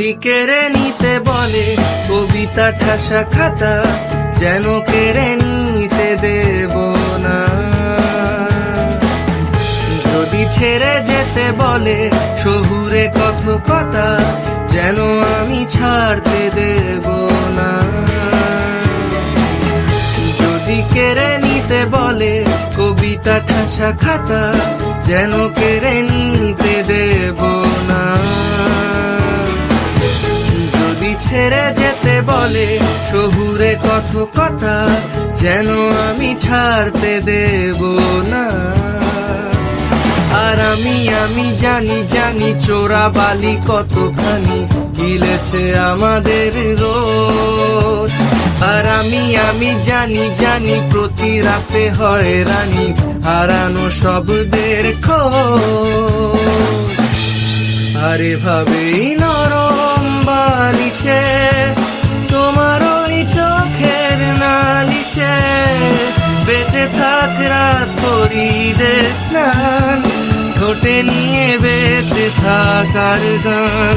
যদি কেড়ে নিতে বলে কবিতা ঠাসা খাতা, যেন কেড়ে নিতে দেব না। যদি ছেড়ে যেতে বলে শহুরে কথকতা, যেন আমি ছাড়তে দেব না। যদি কেড়ে নিতে বলে কবিতা ঠাসা খাতা, যেন কেড়ে নিতে দেব না। যদি ছেড়ে যেতে বলে শহুরে কথকতা, যেন আমি ছাড়তে দেব না। আর আমি জানি চোরা বালি কতখানি গিলেছে আমাদের রোজ। আর আমি জানি প্রতি রাতে হয় রানী হারানো শব্দের খোঁজ। আরে ভাবেই নরম বালিশে তোমার ওই চোখের নালিশে, বেঁচে থাক রাত পরিদের স্নান, ঠোঁটে নিয়ে বেঁচে থাকার গান।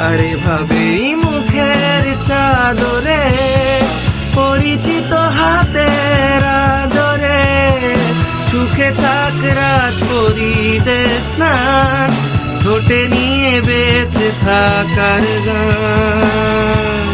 আরে ভাবেই মুখের চাদরে পরিচিত হাতের আদরে, সুখে থাক রাত পরিদের স্নান, ঠোঁটে নিয়ে বেঁচে থাকার গান।